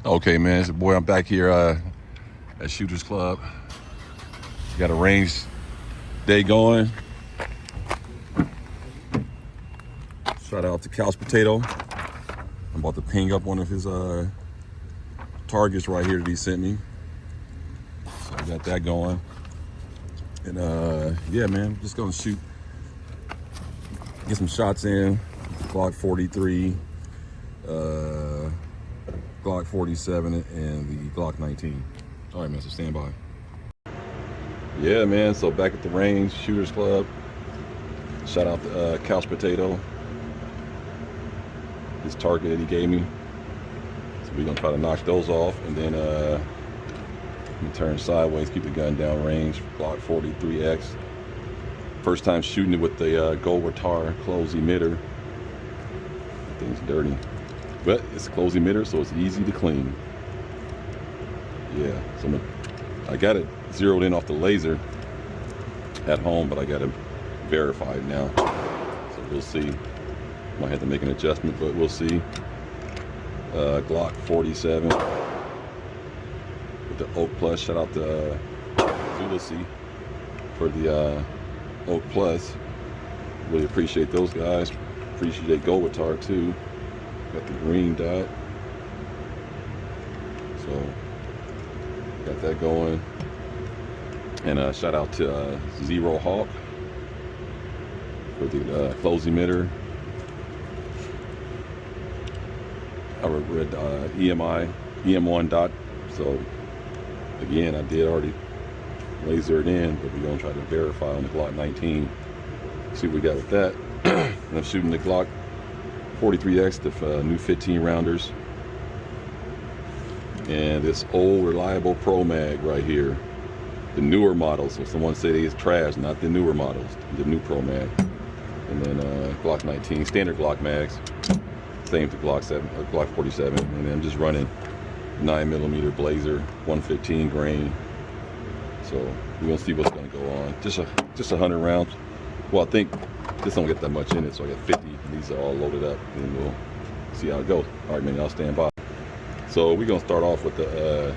Okay, man, it's your boy. I'm back here at Shooters Club. Got a range day going. Shout out to Couch Potato. I'm about to ping up one of his targets right here that he sent me. So I got that going. And yeah, man, just gonna shoot, get some shots in. Glock 43, Glock 47, and the Glock 19. All right, man, so stand by. Yeah, man, so back at the range, Shooters Club. Shout out to Couch Potato. His target that he gave me. So we're gonna try to knock those off, and then turn sideways, keep the gun down range. Glock 43X. First time shooting it with the Gold Retar closed emitter. That thing's dirty, but it's a closed emitter, so it's easy to clean. Yeah, so I got it zeroed in off the laser at home, but I got it verified now. So we'll see. Might have to make an adjustment, but we'll see. Glock 47 with the Oak Plus. Shout out to Zulasi for the Oak Plus. Really appreciate those guys. Appreciate Gold Retar too. Got the green dot. So got that going. And shout out to Zero Hawk for the closed emitter. I read EM1 dot. So again, I did already laser it in, but we're gonna try to verify on the Glock 19. See what we got with that. And I'm shooting the Glock 43X, the new 15 rounders, and this old reliable Pro Mag right here, the newer models. So someone say it's trash, not the newer models, the new Pro Mag. And then Glock 19, standard Glock mags, same to Glock 47, and then I'm just running 9mm Blazer 115 grain. So we're gonna see what's gonna go on. Just 100 rounds. Well, I think this don't get that much in it, so I got 50. And these are all loaded up, and we'll see how it goes. All right, man, I'll stand by. So we're gonna start off with the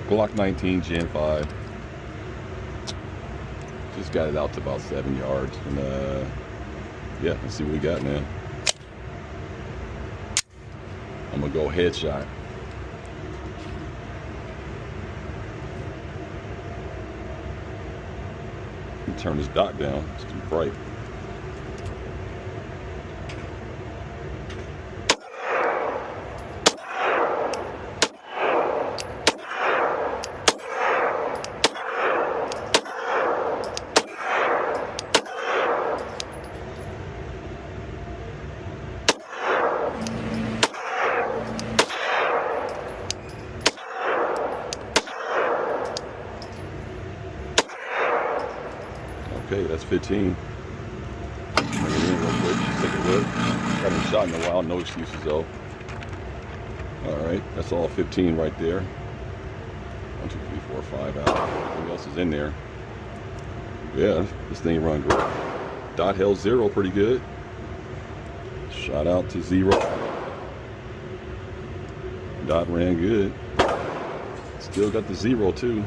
Glock 19 Gen 5. Just got it out to about 7 yards, and yeah, let's see what we got, man. I'm gonna go headshot. Turn this dot down, it's too bright. Okay, that's 15. Bring it in real quick, take a look. Haven't shot in a while, no excuses though. Alright, that's all 15 right there. 1, 2, 3, 4, 5 out. Everything else is in there. Yeah, this thing run great. Dot held 0 pretty good. Shout out to 0. Dot ran good. Still got the 0 too.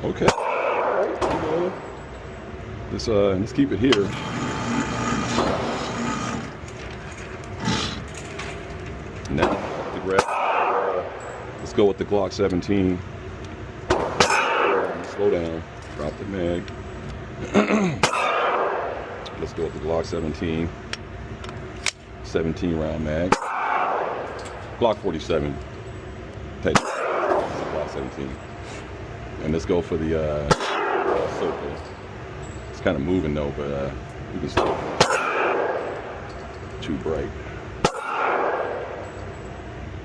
Okay. Let's keep it here. Now, the grab. Let's go with the Glock 17. Slow down. Drop the mag. Let's go with the Glock 17. 17 round mag. Glock 47. Take Glock 17. And let's go for the circle. It's kind of moving though, but we can still. Too bright.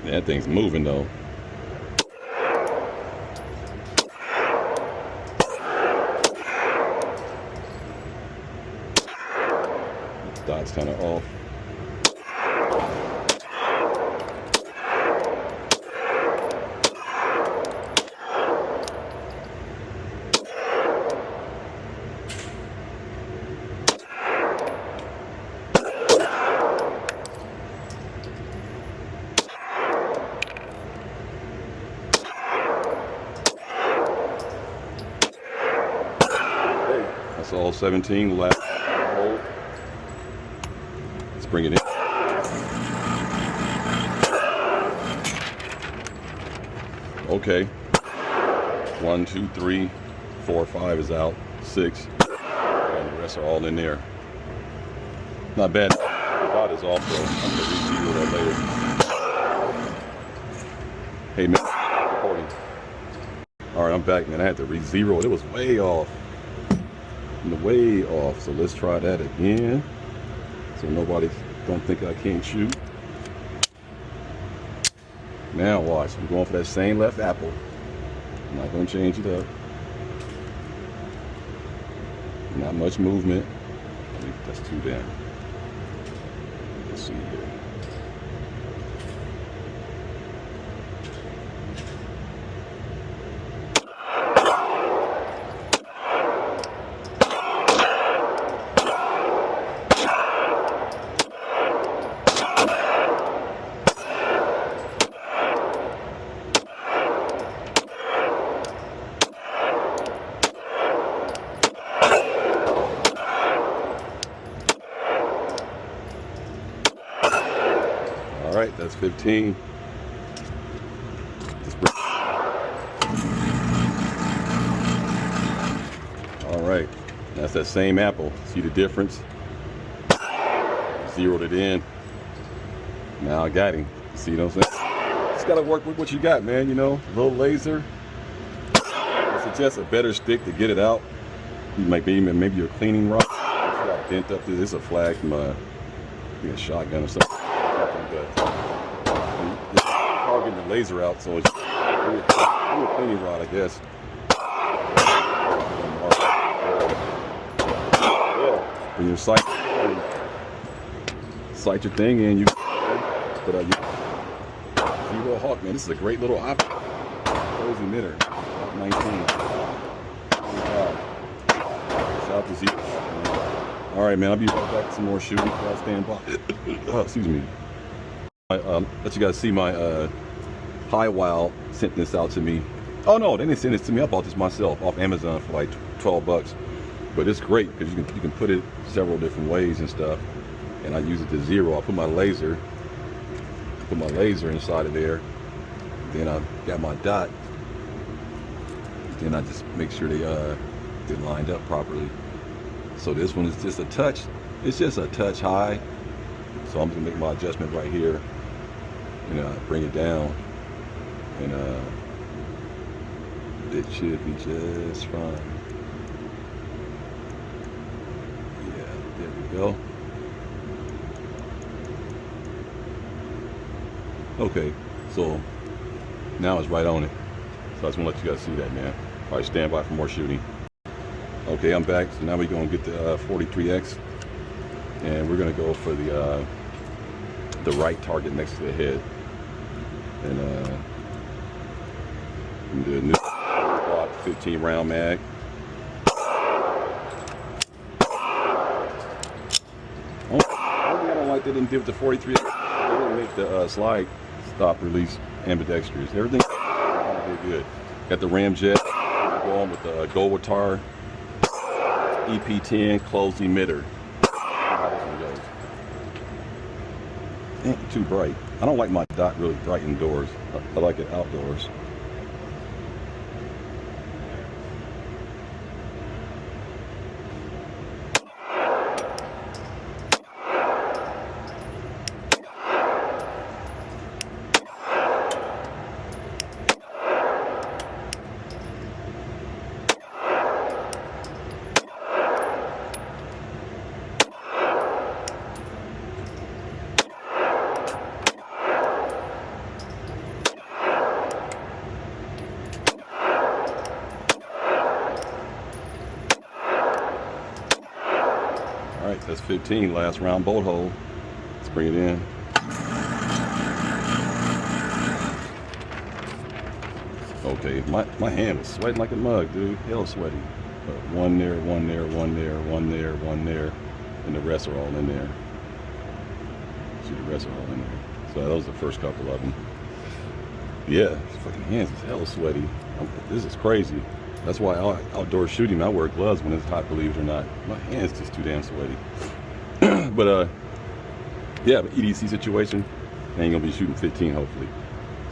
That thing's moving though. Dot's kind of off. all 17. Last hole. Let's bring it in. Okay. 1, 2, 3, 4, 5 is out. 6. And the rest are all in there. Not bad. The dot is off though. I'm gonna redo that later. Hey man, recording. All right, I'm back, man. I had to re-zero it. It was way off. Way off. So let's try that again. So nobody don't think I can't shoot. Now watch. I'm going for that same left apple. I'm not gonna change it up. Not much movement. I think that's too down. Let's see here. All right, that's 15. All right, that's that same apple. See the difference? Zeroed it in. Now I got him. See what I'm saying? Just gotta work with what you got, man. You know, a little laser. I suggest a better stick to get it out. Maybe your cleaning rod. Got bent up. This is a flag from a shotgun or something. Getting the laser out, so it's a cleaning rod, I guess. When you sight your thing in, you put out your Zero Hawk, man. This is a great little option. Close emitter, 19. Shout out to Zero. All right, man. I'll be right back with some more shooting. I'll stand by. Oh, excuse me. Let you guys see my Hi-Wow sent this out to me. Oh no, they didn't send this to me. I bought this myself off Amazon for like 12 bucks. But it's great because you can put it several different ways and stuff. And I use it to zero. I put my laser inside of there. Then I got my dot. Then I just make sure they're lined up properly. So this one is just a touch. It's just a touch high. So I'm gonna make my adjustment right here. And bring it down. And it should be just fine. Yeah, there we go. Okay, so now it's right on it. So I just want to let you guys see that, man. All right, stand by for more shooting. Okay, I'm back. So now we're gonna get the 43X, and we're gonna go for the right target next to the head. And the new Glock 15 round mag. Only thing I don't like, they didn't give it the 43. They didn't make the slide stop release ambidextrous. Everything did good. Got the ramjet. Go on with the Gowatar EP10 closed emitter. How this one goes. Ain't too bright. I don't like my dot really bright indoors. I like it outdoors. All right, that's 15, last round bolt hole. Let's bring it in. Okay, my hand was sweating like a mug, dude. Hell sweaty. But one there, one there, one there, one there, one there, and the rest are all in there. See, the rest are all in there. So those are the first couple of them. Yeah, fucking hands is hella sweaty. This is crazy. That's why outdoor shooting, I wear gloves when it's hot, believe it or not. My hand's just too damn sweaty. But yeah, but EDC situation, I ain't gonna be shooting 15 hopefully.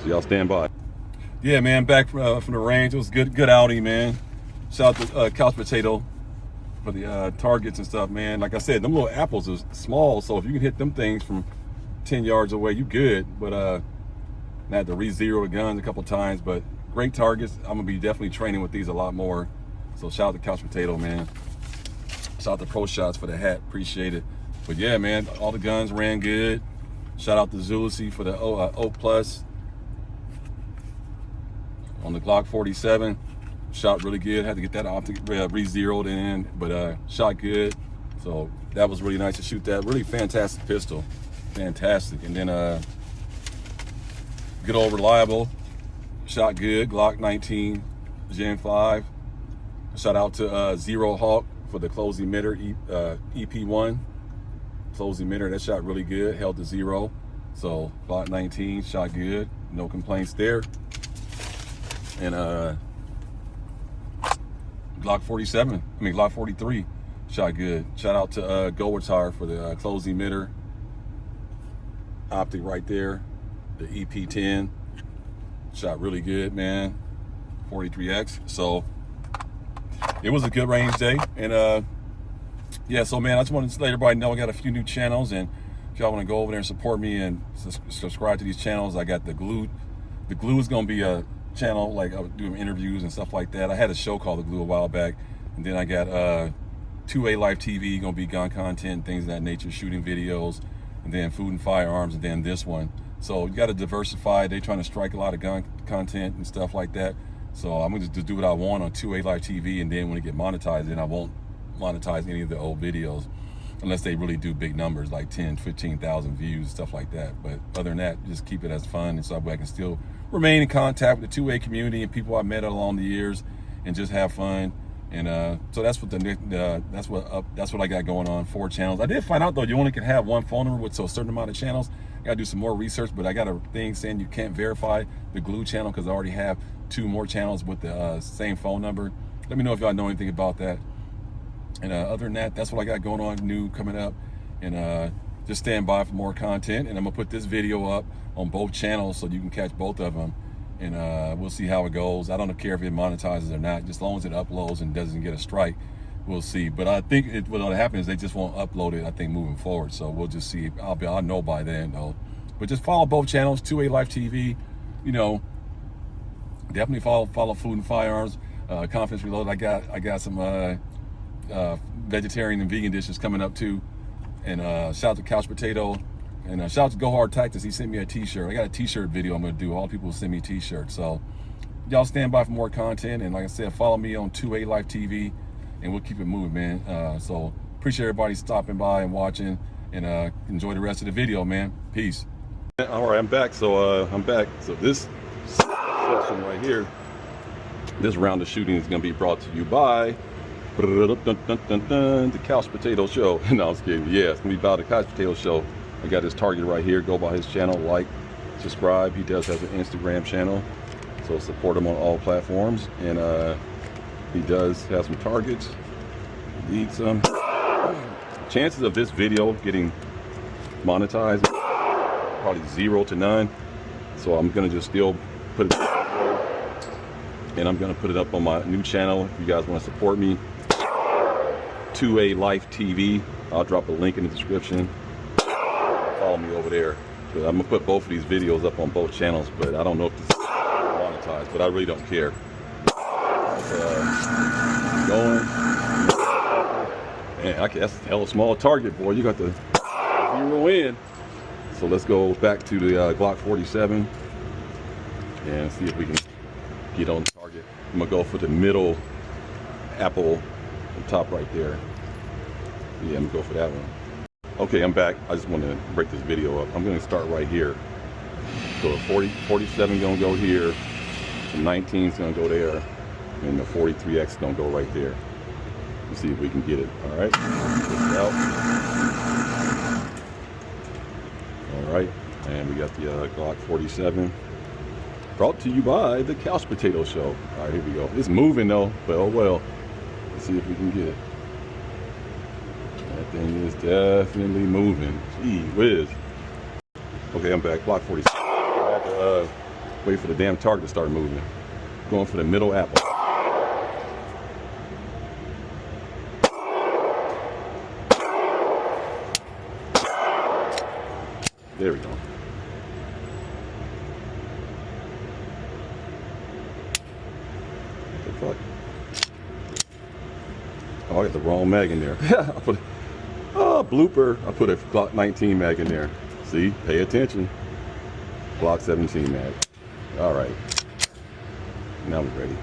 So y'all stand by. Yeah, man, back from the range. It was good outing, man. Shout out to Couch Potato for the targets and stuff, man. Like I said, them little apples are small, so if you can hit them things from 10 yards away, you good. But I had to re-zero the guns a couple times, but great targets. I'm gonna be definitely training with these a lot more. So shout out to Couch Potato, man. Shout out to Pro Shots for the hat, appreciate it. But yeah, man, all the guns ran good. Shout out to Zulicy for the Oak Plus on the Glock 47. Shot really good. Had to get that optic re-zeroed in, but shot good. So that was really nice to shoot that. Really fantastic pistol, fantastic. And then good old reliable. Shot good, Glock 19 Gen 5. Shout out to Zero Hawk for the close emitter EP1. Close emitter, that shot really good, held to 0. So Glock 19 shot good, no complaints there. And Glock 47, Glock 43 shot good. Shout out to Goatar for the close emitter. Optic right there, the EP10. Shot really good, man. 43X. So it was a good range day. And yeah, so man, I just wanted to let everybody know I got a few new channels, and if y'all want to go over there and support me and subscribe to these channels, I got the Glue. The Glue is going to be a channel, like I would do interviews and stuff like that. I had a show called The Glue a while back, and then I got 2A Life TV, going to be gun content, things of that nature, shooting videos, and then food and firearms, and then this one. So you got to diversify. They're trying to strike a lot of gun content and stuff like that. So I'm going to just do what I want on 2A Life TV, and then when it get monetized, then I won't monetize any of the old videos unless they really do big numbers like 10, 15,000 views, stuff like that. But other than that, just keep it as fun, and so I can still remain in contact with the 2A community and people I met along the years, and just have fun. And so that's what that's what I got going on. 4 channels. I did find out though you only can have 1 phone number with a certain amount of channels. I gotta do some more research, but I got a thing saying you can't verify the Glue channel because I already have 2 more channels with the same phone number. Let me know if y'all know anything about that. And other than that, that's what I got going on new coming up. And just stand by for more content. And I'm gonna put this video up on both channels so you can catch both of them. And we'll see how it goes. I don't care if it monetizes or not, just as long as it uploads and doesn't get a strike, we'll see. But I think what'll happen is they just won't upload it, I think, moving forward. So we'll just see. I'll know by then though. But just follow both channels, 2A Life TV. You know, definitely follow Food and Firearms, Confidence Reloaded. I got some vegetarian and vegan dishes coming up too. And shout out to Couch Potato, and shout out to Go Hard Tactics. He sent me a t-shirt. I got a t-shirt video I'm gonna do. All people send me t-shirts. So y'all stand by for more content, and like I said, follow me on 2A Life TV, and we'll keep it moving, man. So appreciate everybody stopping by and watching, and enjoy the rest of the video, man. Peace. All right, I'm back. So I'm back. So this session right here, this round of shooting is gonna be brought to you by the Couch Potato Show. No, I'm just kidding. Yeah, it's gonna be about the Couch Potato Show. I got his target right here. Go by his channel, like, subscribe. He does have an Instagram channel, so support him on all platforms. And he does have some targets. Need some. Chances of this video getting monetized probably 0 to none. So I'm gonna just still put it, and I'm gonna put it up on my new channel if you guys want to support me. 2A Life TV. I'll drop a link in the description. Follow me over there. But I'm gonna put both of these videos up on both channels, but I don't know if this is monetized, but I really don't care. Going. Man, that's a hell of a small target, boy. You got the 0 in. So let's go back to the Glock 47 and see if we can get on target. I'm gonna go for the middle apple on top right there. Yeah, I'm gonna go for that one. Okay, I'm back. I just want to break this video up. I'm gonna start right here. So 47 gonna go here, the 19 is gonna go there, and the 43X is gonna go right there. Let's see if we can get it. All right, out. All right, and we got the Glock 47. Brought to you by the Couch Potato Show. All right, here we go. It's moving though, but oh well. Let's see if we can get it. That thing is definitely moving. Gee whiz. Okay, I'm back. Block 46. I have to wait for the damn target to start moving. Going for the middle apple. There we go. What the fuck? Oh, I got the wrong mag in there. I put, oh, blooper. I put a Glock 19 mag in there. See, pay attention. Glock 17 mag. All right. Now we're ready.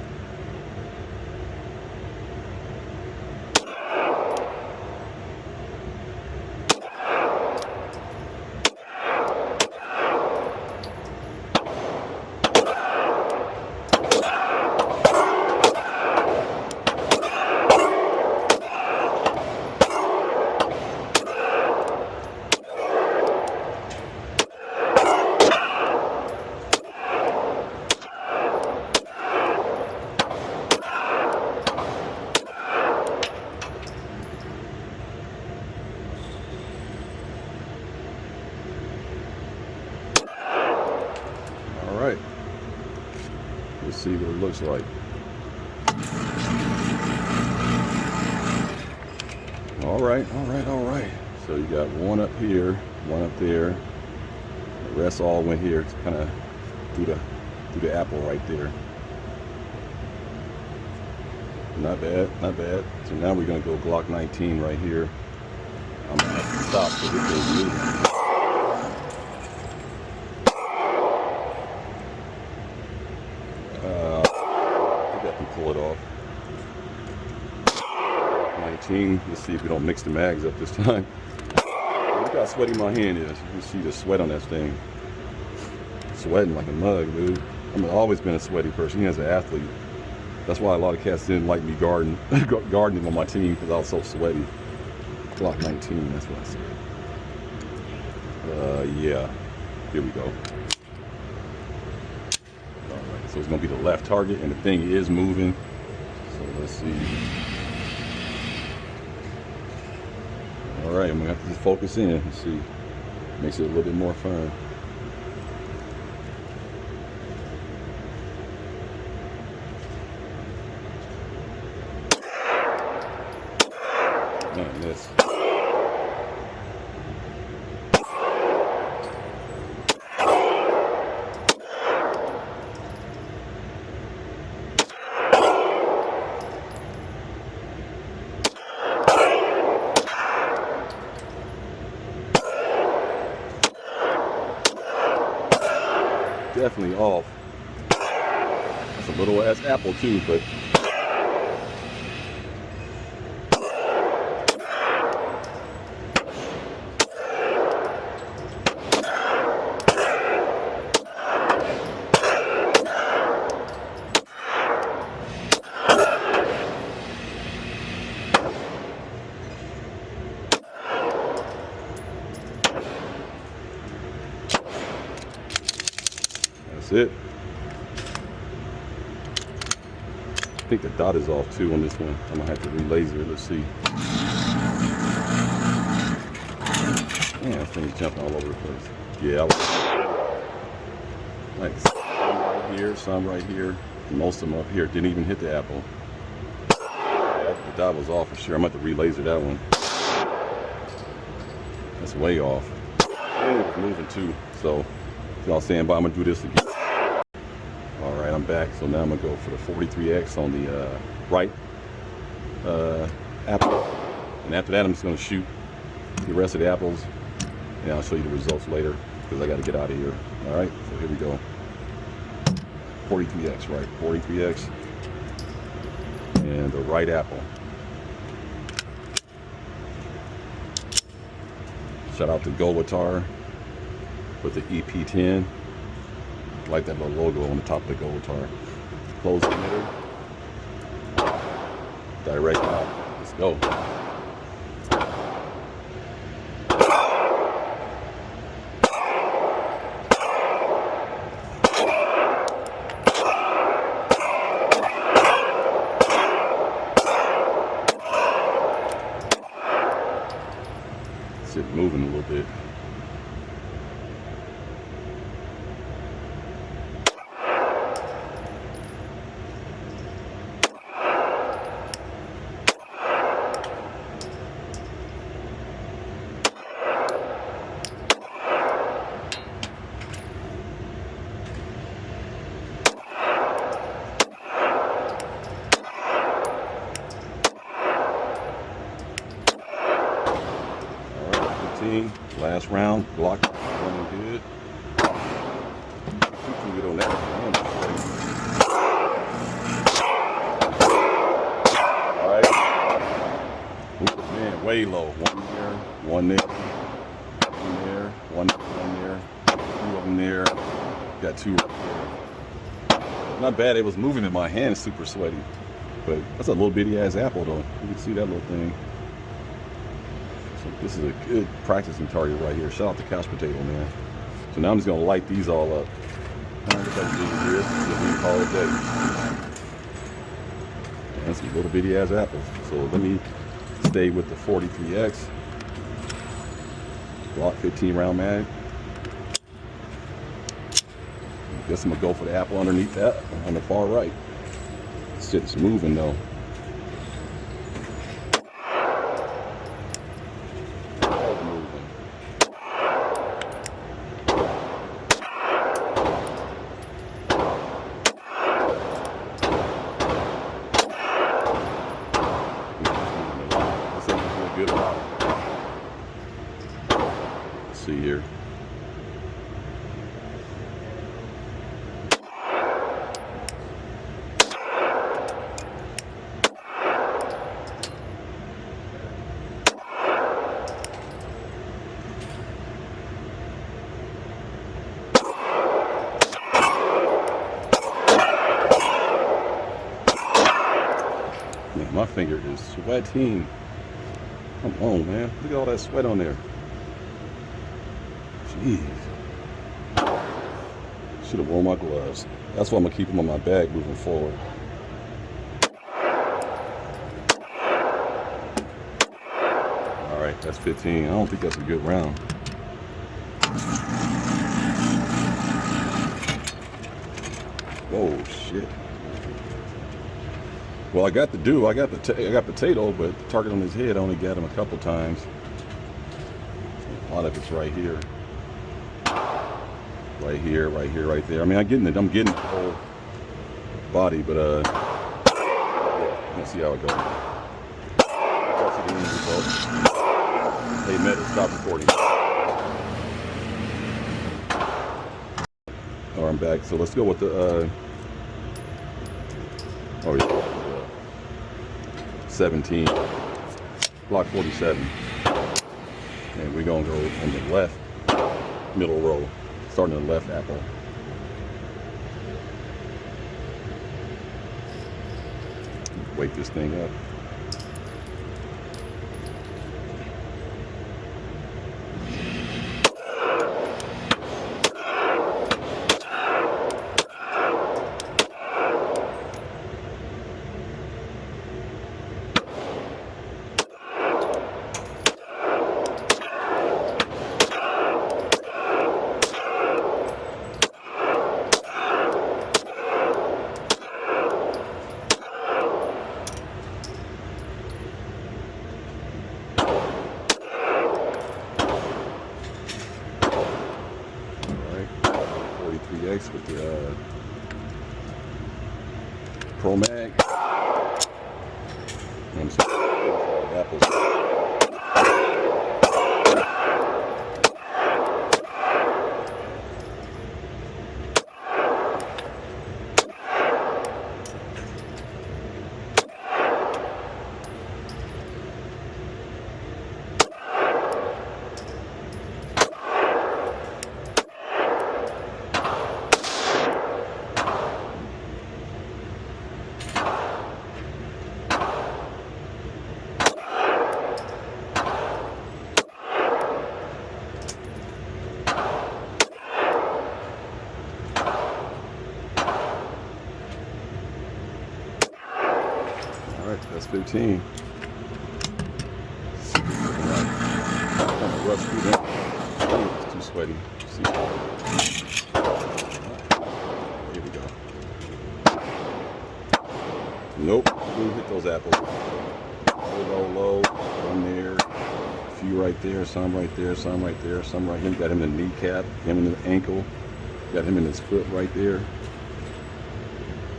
All right. Let's see what it looks like. All right, all right, all right. So you got one up here, one up there. The rest all went here. It's kind of through the apple right there. Not bad, not bad. So now we're gonna go Glock 19 right here. I'm gonna have to stop so this thing's moving. I think I can pull it off. 19. Let's see if we don't mix the mags up this time. Look how sweaty my hand is. You can see the sweat on that thing. Sweating like a mug, dude. I've always been a sweaty person, even as an athlete. That's why a lot of cats didn't like me gardening on my team, because I was so sweaty. Glock 19, that's what I said. Yeah. Here we go. Alright, so it's gonna be the left target, and the thing is moving. So let's see. Alright, I'm gonna have to just focus in and see. Makes it a little bit more fun. Man, this. Definitely off. That's a little ass apple too, but that's it. I think the dot is off too on this one. I'm gonna have to re-laser it. Let's see. Man, this thing's jumping all over the place. Yeah, like some right here, most of them up here. Didn't even hit the apple. Yeah, the dot was off for sure. I'm gonna have to re-laser that one. That's way off. And it's moving too. So, y'all saying, but I'm gonna do this again. Alright, I'm back. So now I'm gonna go for the 43X on the right apple. And after that, I'm just gonna shoot the rest of the apples. And I'll show you the results later, because I gotta get out of here. Alright, so here we go. 43X, right? 43X. And the right apple. Shout out to Golotar with the EP10. I like that little logo on the top of the Golotar. Close emitter. Direct out. Let's go. moving a little bit. Last round, block running good. Too good on that. All right. Ooh, man, way low. One there, one there, one there, one there, two of them there. Got two right there. Not bad. It was moving in my hand, super sweaty. But that's a little bitty ass apple though. You can see that little thing. So this is a good practicing target right here. Shout out to Couch Potato, man. So now I'm just gonna light these all up. Call it day. And some little bitty ass apples. So let me stay with the 43X. Glock 15 round mag. Guess I'm gonna go for the apple underneath that on the far right. This shit's moving though. Good amount. Let's see here. Man, my finger is sweating. Come on, man. Look at all that sweat on there. Jeez. Should have worn my gloves. That's why I'm going to keep them on my bag moving forward. All right, that's 15. I don't think that's a good round. Whoa, shit. Well, I got potato, but the target on his head, I only got him a couple times. A lot of it's right here. Right here, right here, right there. I mean, I'm getting the whole body, but yeah, let's see how it goes. Hey, Meta, stop recording. All right, I'm back. So let's go with the oh yeah. 17, block 47, and we're gonna go on the left middle row, starting on the left apple. Wake this thing up. With the Pro Mag. And some apples. That's 15. rust through them. Oh, it's too sweaty. See? Here we go. Nope, didn't hit those apples. Low, one there, a few right there, some right there, some right there, some right here. Got him in the kneecap, him in the ankle, got him in his foot right there.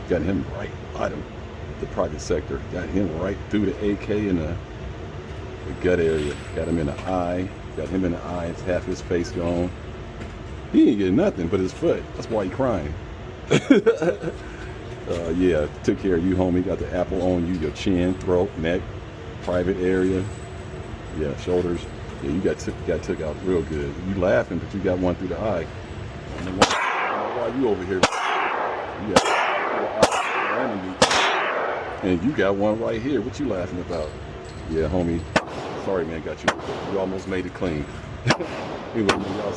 Got him right bottom, the private sector. Got him right through the AK in the gut area. Got him in the eye. Got him in the eye. It's half his face gone. He ain't getting nothing but his foot. That's why he crying. Yeah, took care of you, homie. Got the apple on you, your chin, throat, neck, private area. Yeah, shoulders. Yeah, you got took out real good. You laughing, but you got one through the eye. I don't know why you over here. You got and you got one right here. What you laughing about? Yeah, homie. Sorry, man. Got you. You almost made it clean. Anyway, y'all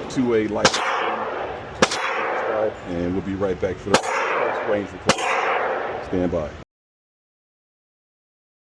2A light. And we'll be right back for the range report. Stand by.